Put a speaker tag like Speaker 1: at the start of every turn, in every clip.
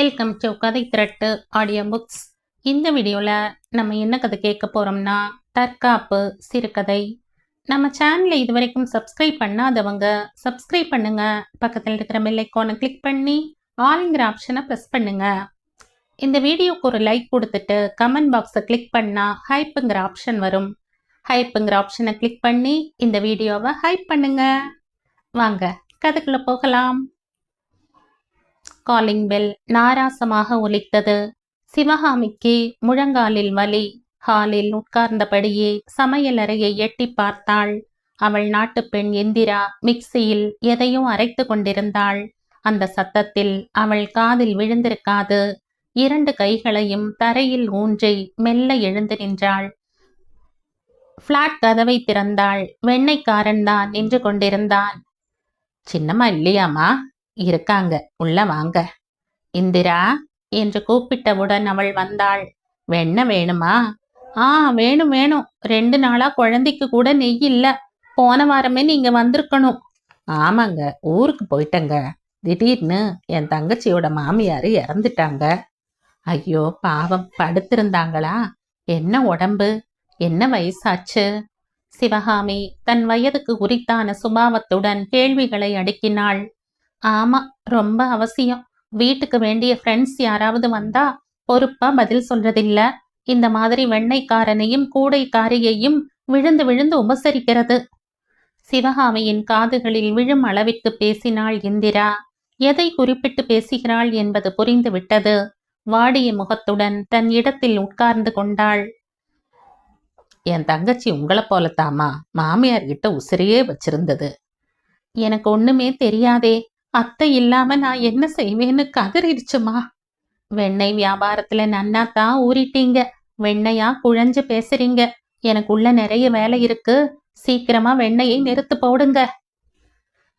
Speaker 1: Welcome to கதை திரட்டு audio books. இந்த வீடியோவில் நம்ம என்ன கதை கேட்க போகிறோம்னா தற்காப்பு சிறுகதை. நம்ம சேனலை இது வரைக்கும் சப்ஸ்கிரைப் பண்ணாதவங்க சப்ஸ்கிரைப் பண்ணுங்க. பக்கத்தில் இருக்கிற பெல் ஐக்கானை கிளிக் பண்ணி ஆல்ங்கிற ஆப்ஷனை ப்ரெஸ் பண்ணுங்க. இந்த வீடியோக்கு ஒரு லைக் கொடுத்துட்டு கமெண்ட் பாக்ஸை கிளிக் பண்ணால் ஹைப்புங்கிற ஆப்ஷன் வரும். ஹைப்புங்கிற ஆப்ஷனை கிளிக் பண்ணி இந்த வீடியோவை ஹைப் பண்ணுங்க. வாங்க கதைக்குள்ளே போகலாம். காலிங் பெல் நாராசமாக ஒலித்தது. சிவகாமிக்கு முழங்காலில் வலி. ஹாலில் உட்கார்ந்தபடியே சமையலறையை எட்டி பார்த்தாள். அவள் நாட்டுப்பெண் இந்திரா மிக்சியில் எதையும் அரைத்து கொண்டிருந்தாள். அந்த சத்தத்தில் அவள் காதில் விழுந்திருக்காது. 2 கைகளையும் தரையில் ஊன்றி மெல்ல எழுந்து நின்றாள். பிளாட் கதவை திறந்தாள். வெண்ணெய்க்காரன் தான் நின்று கொண்டிருந்தான். சின்னம்மா இல்லையாமா? இருக்காங்க, உள்ள வாங்க. இந்திரா என்று கூப்பிட்டவுடன் அவள் வந்தாள். வெண்ணெய் வேணுமா? வேணும் வேணும். 2 நாளா குழந்தைக்கு கூட நெய் இல்ல. போன வாரமே நீங்க வந்திருக்கணும். ஆமாங்க, ஊருக்கு போயிட்டங்க. திடீர்னு என் தங்கச்சியோட மாமியார் இறந்துட்டாங்க. ஐயோ பாவம், படுத்திருந்தாங்களா? என்ன உடம்பு? என்ன வயசாச்சு? சிவகாமி தன் வயதுக்கு உரித்தான சுபாவத்துடன் கேள்விகளை அடுக்கினாள். ஆமா, ரொம்ப அவசியம். வீட்டுக்கு வேண்டிய ஃப்ரெண்ட்ஸ் யாராவது வந்தா பொறுப்பா பதில் சொல்றதில்ல. இந்த மாதிரி வெண்ணெய்க்காரனையும் கூடைக்காரியையும் விழுந்து விழுந்து உபசரிக்கிறது. சிவகாமியின் காதுகளில் விழும் அளவிற்கு பேசினாள் இந்திரா. எதை குறிப்பிட்டு பேசுகிறாள் என்பது புரிந்து விட்டது. வாடிய முகத்துடன் தன் இடத்தில் உட்கார்ந்து கொண்டாள். என் தங்கச்சி உங்களை போலத்தாமா மாமியார் கிட்ட உசிரியே வச்சிருந்தது. எனக்கு ஒண்ணுமே தெரியாதே. அத்தை இல்லாம நான் என்ன செய்வேன்னு கதறிடுச்சுமா. வெண்ணெய் வியாபாரத்துல நன்னாத்தான் ஊறிட்டீங்க. வெண்ணையா குழஞ்சு பேசுறீங்க. எனக்குள்ள நிறைய வேலை இருக்கு. சீக்கிரமா வெண்ணெயை நிறுத்து போடுங்க.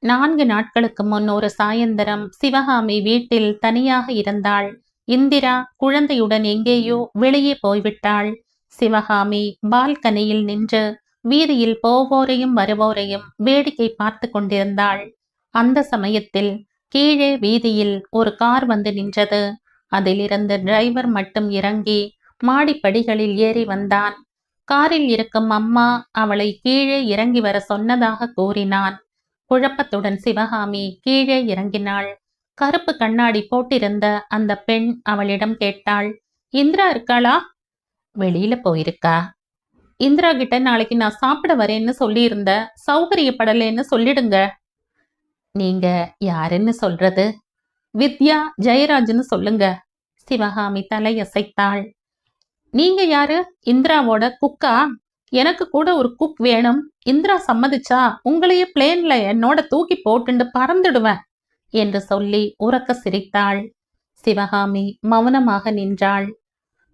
Speaker 1: 4 நாட்களுக்கு முன் ஒரு சாயந்தரம் சிவகாமி வீட்டில் தனியாக இருந்தாள். இந்திரா குழந்தையுடன் எங்கேயோ வெளியே போய்விட்டாள். சிவகாமி பால்கனியில் நின்று வீதியில் போவோரையும் வருவோரையும் வேடிக்கை பார்த்து கொண்டிருந்தாள். அந்த சமயத்தில் கீழே வீதியில் ஒரு கார் வந்து நின்றது. அதிலிருந்து டிரைவர் மட்டும் இறங்கி மாடிப்படிகளில் ஏறி வந்தான். காரில் இருக்கும் அம்மா அவளை கீழே இறங்கி வர சொன்னதாக கூறினான். குழப்பத்துடன் சிவகாமி கீழே இறங்கினாள். கருப்பு கண்ணாடி போட்டிருந்த அந்த பெண் அவளிடம் கேட்டாள், இந்திரா இருக்காளா? வெளியில போயிருக்கா. இந்திரா கிட்ட நாளைக்கு நான் சாப்பிட வரேன்னு சொல்லியிருந்த, சௌகரியப்படலைன்னு சொல்லிடுங்க. நீங்க யாருன்னு சொல்றது? வித்யா ஜெயராஜ்னு சொல்லுங்க. சிவகாமி தலையசைத்தாள். நீங்க யாரு? இந்திராவோட குக்கா? எனக்கு கூட ஒரு குக் வேணும். இந்திரா சம்மதிச்சா உங்களையே பிளேன்ல என்னோட தூக்கி போட்டுண்டு பறந்துடுவேன் என்று சொல்லி உரக்க சிரித்தாள். சிவகாமி மௌனமாக நின்றாள்.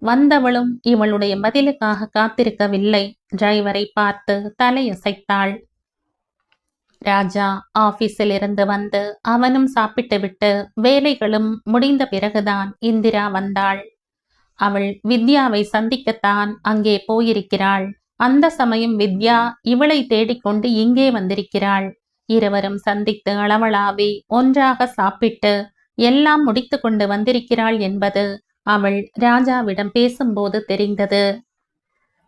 Speaker 1: வந்தவளும் இவளுடைய பதிலுக்காக காத்திருக்கவில்லை. டிரைவரை பார்த்து தலையசைத்தாள். ராஜா ஆபீஸில் இருந்து வந்து அவனும் சாப்பிட்டு விட்டு வேலைகளும் முடிந்த பிறகுதான் இந்திரா வந்தாள். அவள் வித்யாவை சந்திக்கத்தான் அங்கே போயிருக்கிறாள். அந்த சமயம் வித்யா இவளை தேடிக்கொண்டு இங்கே வந்திருக்கிறாள். இருவரும் சந்தித்து அளவளாவி ஒன்றாக சாப்பிட்டு எல்லாம் முடித்து கொண்டு வந்திருக்கிறாள் என்பது அவள் ராஜாவிடம் பேசும்போது தெரிந்தது.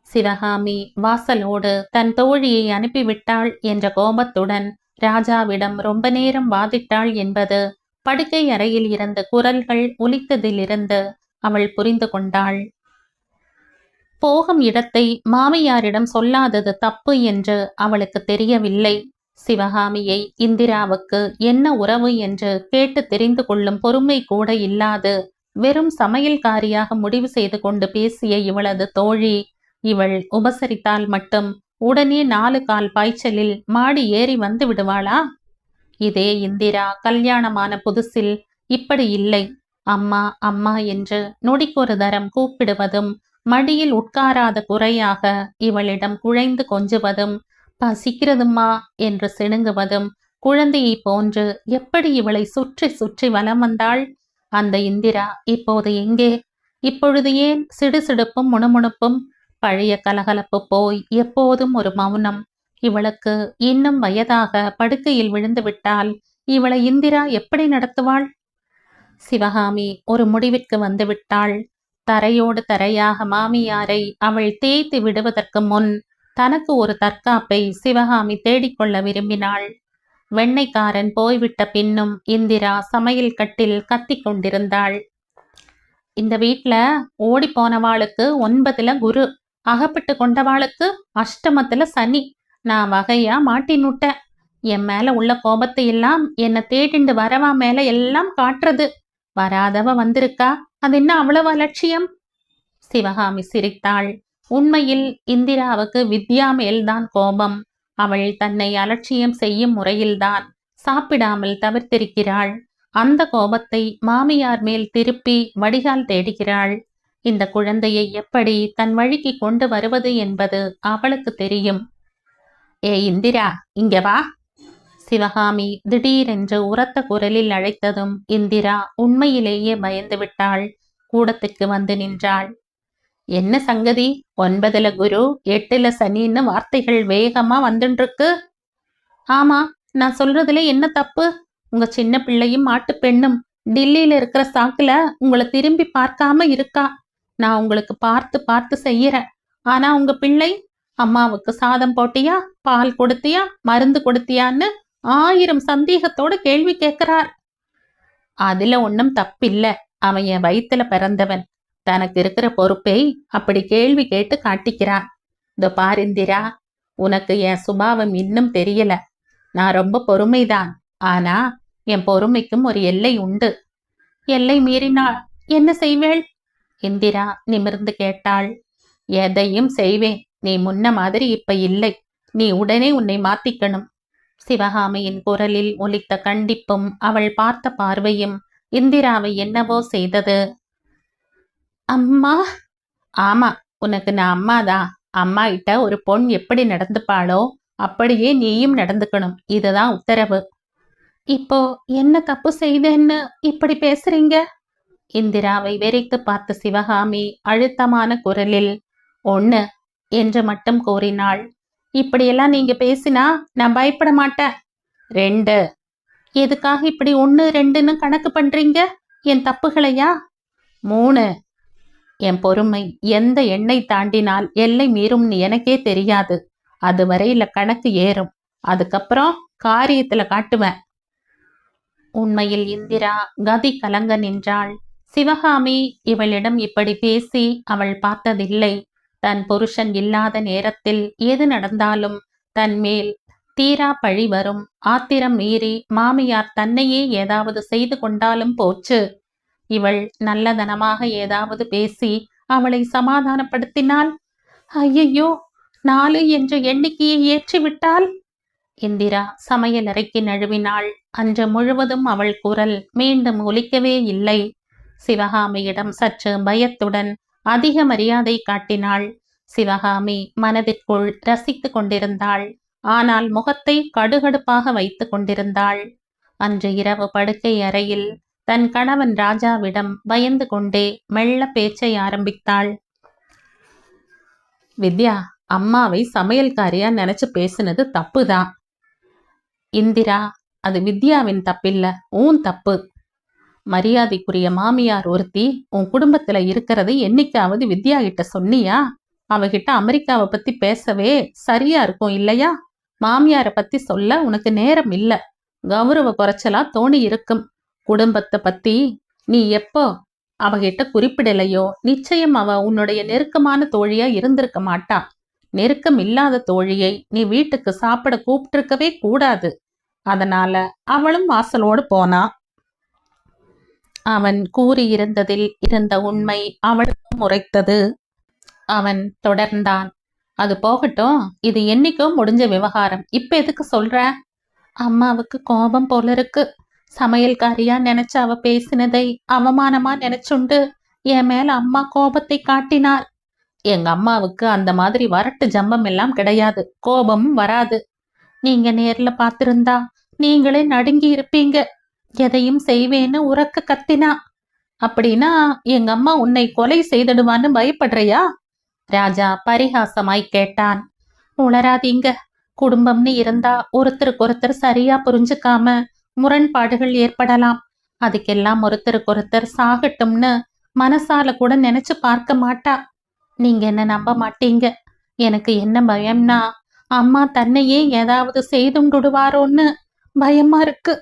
Speaker 1: சிவகாமி வாசலோடு தன் தோழியை அனுப்பிவிட்டாள் என்ற கோபத்துடன் ராஜாவிடம் ரொம்ப நேரம் வாதிட்டாள் என்பது படுக்கை அறையில் இருந்த குரல்கள் ஒலித்ததிலிருந்து அவள் புரிந்து கொண்டாள். போகும் இடத்தை மாமியாரிடம் சொல்லாதது தப்பு என்று அவளுக்கு தெரியவில்லை. சிவகாமியை இந்திராவுக்கு என்ன உறவு என்று கேட்டு தெரிந்து கொள்ளும் பொறுமை கூட இல்லாது வெறும் சமையல்காரியாக முடிவு செய்து கொண்டு பேசிய இவளது தோழி இவள் உபசரித்தால் மட்டும் உடனே 4 கால் பாய்ச்சலில் மாடி ஏறி வந்து விடுவாளா? இதே இந்திரா கல்யாணமான புதுசில் இப்படி இல்லை. அம்மா அம்மா என்று நொடிக்கொரு தரம் கூப்பிடுவதும், மடியில் உட்காராத குறையாக இவளிடம் குழைந்து கொஞ்சுவதும், பசிக்கிறதும்மா என்று சிணுங்குவதும், குழந்தையை போன்று எப்படி இவளை சுற்றி சுற்றி வலம் வந்தாள். அந்த இந்திரா இப்போது எங்கே? இப்பொழுது ஏன் சிடுசிடுப்பும் முணுமுணுப்பும்? பழைய கலகலப்பு போய் எப்போதும் ஒரு மௌனம். இவளுக்கு இன்னும் வயதாக படுக்கையில் விழுந்து விட்டால் இவளை இந்திரா எப்படி நடத்துவாள்? சிவகாமி ஒரு முடிவிற்கு வந்துவிட்டாள். தரையோடு தரையாக மாமியாரை அவள் தேய்த்து விடுவதற்கு முன் தனக்கு ஒரு தற்காப்பை சிவகாமி தேடிக்கொள்ள விரும்பினாள். வெண்ணைக்காரன் போய்விட்ட பின்னும் இந்திரா சமையல் கட்டில் கத்திக் கொண்டிருந்தாள். இந்த வீட்ல ஓடி போனவாளுக்கு 9ல குரு, அகப்பட்டு கொண்டவாளுக்கு அஷ்டமத்துல சனி. நான் வகையா மாட்டினுட்டேன். என் மேல உள்ள கோபத்தை எல்லாம் என்னை தேடிண்டு வரவா மேல எல்லாம் காட்டுறது. வராதவ வந்திருக்கா, அது என்ன அவ்வளவு அலட்சியம்? சிவகாமி சிரித்தாள். உண்மையில் இந்திராவுக்கு வித்யா மேல்தான் கோபம். அவள் தன்னை அலட்சியம் செய்யும் முறையில்தான் சாப்பிடாமல் தவிர்த்திருக்கிறாள். அந்த கோபத்தை மாமியார் மேல் திருப்பி வடிகால் தேடுகிறாள். இந்த குழந்தையை எப்படி தன் வழிக்கு கொண்டு வருவது என்பது அவளுக்கு தெரியும். ஏ இந்திரா, இங்க வா. சிவகாமி திடீரென்று உரத்த குரலில் அழைத்ததும் இந்திரா உண்மையிலேயே பயந்து விட்டாள். கூடத்துக்கு வந்து நின்றாள். என்ன சங்கதி? 9ல குரு 8ல சனின்னு வார்த்தைகள் வேகமா வந்துருக்கு. ஆமா, நான் சொல்றதுல என்ன தப்பு? உங்க சின்ன பிள்ளையும் மாட்டு பெண்ணும் டில்லியில இருக்கிற சாக்குல உங்களை திரும்பி பார்க்காம இருக்கா. நான் உங்களுக்கு பார்த்து பார்த்து செய்யறேன். ஆனா உங்க பிள்ளை, அம்மாவுக்கு சாதம் போட்டியா, பால் கொடுத்தியா, மருந்து கொடுத்தியான்னு 1000 சந்தேகத்தோட கேள்வி கேட்கிறார். அதுல ஒன்னும் தப்பில்ல. அவன் என் வயித்துல பிறந்தவன். தனக்கு இருக்கிற பொறுப்பை அப்படி கேள்வி கேட்டு காட்டிக்கிறான். இதோ பாரிந்திரா, உனக்கு என் சுபாவம் இன்னும் தெரியல. நான் ரொம்ப பொறுமைதான். ஆனா என் பொறுமைக்கும் ஒரு எல்லை உண்டு. எல்லை மீறினாள் என்ன செய்வேள்? இந்திரா நிமிர்ந்து கேட்டாள். எதையும் செய்வேன். நீ முன்ன மாதிரி இப்ப இல்லை. நீ உடனே உன்னை மாத்திக்கணும். சிவகாமியின் குரலில் ஒலித்த கண்டிப்பும் அவள் பார்த்த பார்வையும் இந்திராவை என்னவோ செய்தது. அம்மா? ஆமா, உனக்கு நான் அம்மாதான். அம்மா கிட்ட ஒரு பொண் எப்படி நடந்துப்பாளோ அப்படியே நீயும் நடந்துக்கணும். இதுதான் உத்தரவு. இப்போ என்ன தப்பு செய்தேன்னு இப்படி பேசுறீங்க? இந்திராவை வெறித்து பார்த்த சிவகாமி அழுத்தமான குரலில் 1 என்று மட்டும் கூறினாள். இப்படியெல்லாம் நீங்க பேசினா நான் பயப்பட மாட்டேன். 2. எதுக்காக இப்படி 1, 2ன்னு கணக்கு பண்றீங்க? என் தப்புகளையா? 3. என் பொறுமை எந்த எண்ணை தாண்டினால் எல்லை மீறும்னு எனக்கே தெரியாது. அதுவரையில கணக்கு ஏறும். அதுக்கப்புறம் காரியத்துல காட்டுவேன். உண்மையில் இந்திரா கதி கலங்க நின்றாள். சிவகாமி இவளிடம் இப்படி பேசி அவள் பார்த்ததில்லை. தன் புருஷன் இல்லாத நேரத்தில் எது நடந்தாலும் தன் மேல் தீரா பழி வரும். ஆத்திரம் மீறி மாமியார் தன்னையே ஏதாவது செய்து கொண்டாலும் போச்சு. இவள் நல்லதனமாக ஏதாவது பேசி அவளை சமாதானப்படுத்தினாள். ஐயையோ, 4 என்ற எண்ணிக்கையை ஏற்றிவிட்டாள். இந்திரா சமையலறைக்கு நழுவினாள். அன்று முழுவதும் அவள் குரல் மீண்டும் ஒலிக்கவே இல்லை. சிவகாமியிடம் சற்று பயத்துடன் அதிக மரியாதை காட்டினாள். சிவகாமி மனதிற்குள் ரசித்து கொண்டிருந்தாள். ஆனால் முகத்தை கடுகடுப்பாக வைத்து கொண்டிருந்தாள். அன்று இரவு படுக்கை அறையில் தன் கணவன் ராஜாவிடம் பயந்து கொண்டே மெல்ல பேச்சை ஆரம்பித்தாள். வித்யா, அம்மாவை சமையல்காரியா நினைச்சு பேசினது தப்புதான். இந்திரா, அது வித்யாவின் தப்பில்ல, உன் தப்பு. மரியாதைக்குரிய மாமியார் ஒருத்தி உன் குடும்பத்துல இருக்கிறது என்னைக்காவது வித்யா கிட்ட சொன்னியா? அவகிட்ட அமெரிக்காவை பத்தி பேசவே சரியா இருக்கும் இல்லையா? மாமியாரை பத்தி சொல்ல உனக்கு நேரம் இல்ல. கௌரவ குறைச்சலா தோணி இருக்கும். குடும்பத்தை பத்தி நீ எப்போ அவகிட்ட குறிப்பிடலையோ நிச்சயம் அவ உன்னுடைய நெருக்கமான தோழியா இருந்திருக்க மாட்டா. நெருக்கம் இல்லாத தோழியை நீ வீட்டுக்கு சாப்பிட கூப்பிட்டிருக்கவே கூடாது. அதனால அவளும் வாசலோடு போனா. அவன் கூறியிருந்ததில் இருந்த உண்மை அவளுக்கும் உரைத்தது. அவன் தொடர்ந்தான். அது போகட்டும், இது என்னைக்கோ முடிஞ்ச விவகாரம். இப்ப எதுக்கு சொல்ற? அம்மாவுக்கு கோபம் போல இருக்கு. சமையல்காரியா நினைச்சு அவ பேசினதை அவமானமா நினைச்சுண்டு என் மேல அம்மா கோபத்தை காட்டினார். எங்க அம்மாவுக்கு அந்த மாதிரி வரட்டு ஜம்பம் எல்லாம் கிடையாது. கோபமும் வராது. நீங்க நேர்ல பார்த்திருந்தா நீங்களே நடுங்கி இருப்பீங்க. எதையும் செய்வேன்னு உரக்க கத்தினா. அப்படின்னா எங்க அம்மா உன்னை கொலை செய்திடுவான்னு பயப்படுறியா? ராஜா பரிகாசமாய் கேட்டான். உளராதீங்க. குடும்பம்னு இருந்தா ஒருத்தருக்கு ஒருத்தர் சரியா புரிஞ்சுக்காம முரண்பாடுகள் ஏற்படலாம். அதுக்கெல்லாம் ஒருத்தருக்கொருத்தர் சாகட்டும்னு மனசால கூட நினைச்சு பார்க்க மாட்டா. நீங்க என்ன நம்ப மாட்டீங்க. எனக்கு என்ன பயம்னா, அம்மா தன்னையே ஏதாவது செய்துண்டுடுவாரோன்னு பயமா இருக்கு.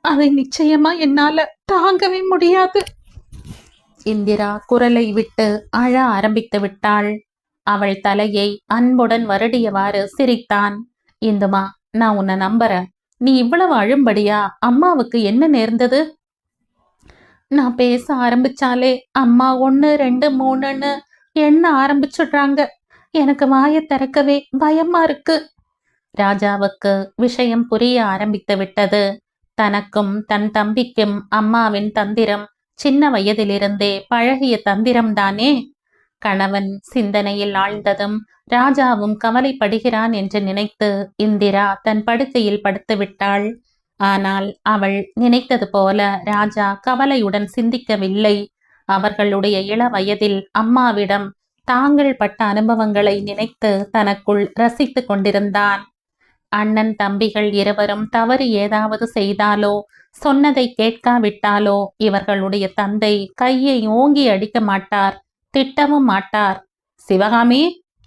Speaker 1: அதை நிச்சயமா என்னால தாங்கவே முடியாது. இந்திரா குரலை விட்டு அழ ஆரம்பித்து விட்டாள். அவள் தலையை அன்புடன் வருடியவாறு சிரித்தான். இந்துமா, நான் உன்னை நம்புறேன். நீ இவ்வளவு அழும்படியா? அம்மாவுக்கு என்ன நேர்ந்தது? நான் பேச ஆரம்பிச்சாலே அம்மா 1 2 3ன்னு எண்ண ஆரம்பிச்சுடுறாங்க. எனக்கு வாயை திறக்கவே பயமா இருக்கு. ராஜாவுக்கு விஷயம் புரிய ஆரம்பித்து விட்டது. தனக்கும் தன் தம்பிக்கும் அம்மாவின் தந்திரம் சின்ன வயதிலிருந்தே பழகிய தந்திரம்தானே. கணவன் சிந்தனையில் ஆழ்ந்ததும் ராஜாவும் கவலைப்படுகிறான் என்று நினைத்து இந்திரா தன் படுக்கையில் படுத்து விட்டாள். ஆனால் அவள் நினைத்தது போல ராஜா கவலையுடன் சிந்திக்கவில்லை. அவர்களுடைய இள வயதில் அம்மாவிடம் தாங்கள் பட்ட அனுபவங்களை நினைத்து தனக்குள் ரசித்து கொண்டிருந்தான். அண்ணன் தம்பிகள் இருவரும் தவறு ஏதாவது செய்தாலோ சொன்னதை கேட்காவிட்டாலோ இவர்களுடைய தந்தை கையை ஓங்கி அடிக்க மாட்டார், திட்டவும் மாட்டார். சிவகாமி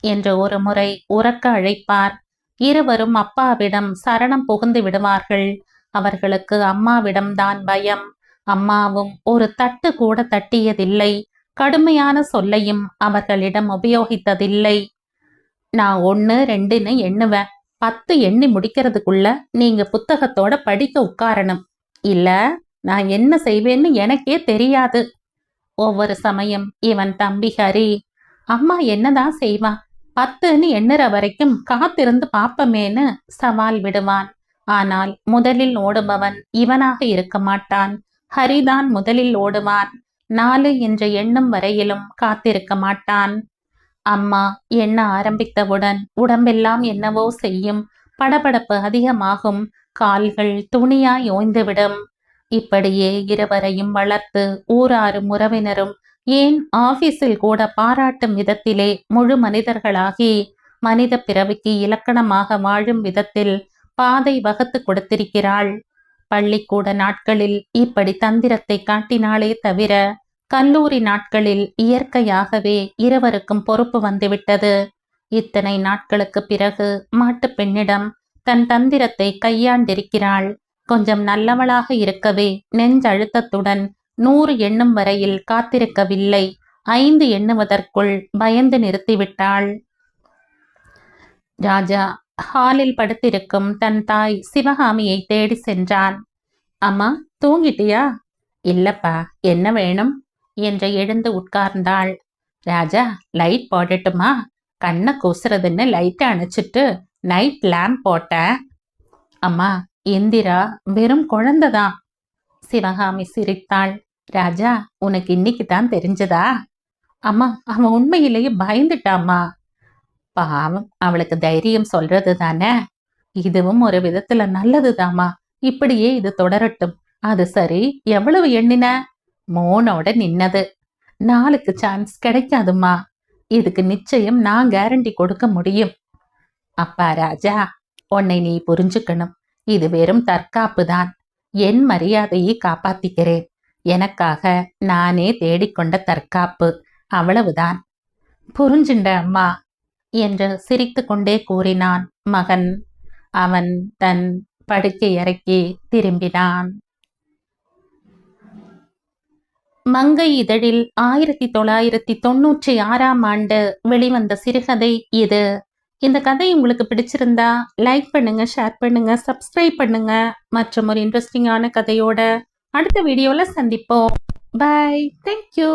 Speaker 1: என்று ஒரு முறை உரக்க அழைப்பார். இருவரும் அப்பாவிடம் சரணம் புகுந்து விடுவார்கள். அவர்களுக்கு அம்மாவிடம்தான் பயம். அம்மாவும் ஒரு தட்டு கூட தட்டியதில்லை. கடுமையான சொல்லையும் அவர்களிடம் உபயோகித்ததில்லை. நான் 1 2ன்னு எண்ணுவேன். 10 எண்ணி முடிக்கிறதுக்குள்ள நீங்க புத்தகத்தோட படிக்க உட்காரணும். இல்ல நான் என்ன செய்வேன்னு எனக்கே தெரியாது. ஒவ்வொரு சமயம் இவன் தம்பி ஹரி, அம்மா என்னதான் செய்வா, 10ன்னு எண்ணுற வரைக்கும் காத்திருந்து பாப்பமேன்னு சவால் விடுவான். ஆனால் முதலில் ஓடுபவன் இவனாக இருக்க மாட்டான். ஹரிதான் முதலில் ஓடுவான். 4 என்ற எண்ணும் வரையிலும் காத்திருக்க மாட்டான். அம்மா எண்ண ஆரம்பித்தவுடன் உடம்பெல்லாம் என்னவோ செய்யும். படபடப்பு அதிகமாகும். கால்கள் துணியாய் ஓய்ந்துவிடும். இப்படியே இருவரையும் வளர்த்து ஊராரும் உறவினரும் ஏன் ஆபீஸில் கூட பாராட்டும் விதத்திலே முழு மனிதர்களாகி மனித பிறவிக்கு இலக்கணமாக வாழும் விதத்தில் பாதை வகுத்து கொடுத்திருக்கிறாள். பள்ளிக்கூட நாட்களில் இப்படி தந்திரத்தை காட்டினாலே தவிர கல்லூரி நாட்களில் இயற்கையாகவே இருவருக்கும் பொறுப்பு வந்துவிட்டது. இத்தனை நாட்களுக்கு பிறகு மாட்டுப் பெண்ணிடம் தன் தந்திரத்தை கையாண்டிருக்கிறாள். கொஞ்சம் நல்லவளாக இருக்கவே நெஞ்சழுத்தத்துடன் 100 எண்ணும் வரையில் காத்திருக்கவில்லை. 5 எண்ணுவதற்குள் பயந்து நிறுத்திவிட்டாள். ராஜா ஹாலில் படுத்திருக்கும் தன் தாய் சிவகாமியை தேடி சென்றான். அம்மா, தூங்கிட்டியா? இல்லப்பா, என்ன வேணும் என்று எழுந்து உட்கார்ந்தாள். ராஜா, லைட் போடட்டுமா? கண்ணை கூசுறதுன்னு லைட்டை அணைச்சிட்டு நைட் லேம்ப் போட்ட. அம்மா, இந்திரா வெறும் குழந்தைதான். சிவகாமி சிரித்தாள். ராஜா, உனக்கு இன்னைக்கு தான் தெரிஞ்சதா? அம்மா, அவன் உண்மையிலேயே பயந்துட்டாமா. பாவம், அவளுக்கு தைரியம் சொல்றது தானே. இதுவும் ஒரு விதத்துல நல்லதுதாமா. இப்படியே இது தொடரட்டும். அது சரி, எவ்வளவு எண்ணின? 3ஓட நின்னது. 4க்கு சான்ஸ் கிடைக்காதுமா. இதுக்கு நிச்சயம் நான் கேரண்டி கொடுக்க முடியும். அப்பா ராஜா, உன்னை நீ புரிஞ்சுக்கணும். இது வெறும் தற்காப்பு தான். என் மரியாதையை காப்பாத்திக்கிறேன். எனக்காக நானே தேடிக்கொண்ட தற்காப்பு, அவ்வளவுதான். புரிஞ்சுண்ட அம்மா என்று சிரித்து கொண்டே கூறினான் மகன். அவன் தன் படுக்கை அறைக்கு திரும்பினான். மங்கை இதழில் 1996ஆம் ஆண்டு வெளிவந்த சிறுகதை இது. இந்த கதை உங்களுக்கு பிடிச்சிருந்தா லைக் பண்ணுங்க, ஷேர் பண்ணுங்க, சப்ஸ்கிரைப் பண்ணுங்க. மற்றும் ஒரு இன்ட்ரெஸ்டிங்கான கதையோட அடுத்த வீடியோல சந்திப்போம். பை. தேங்க்யூ.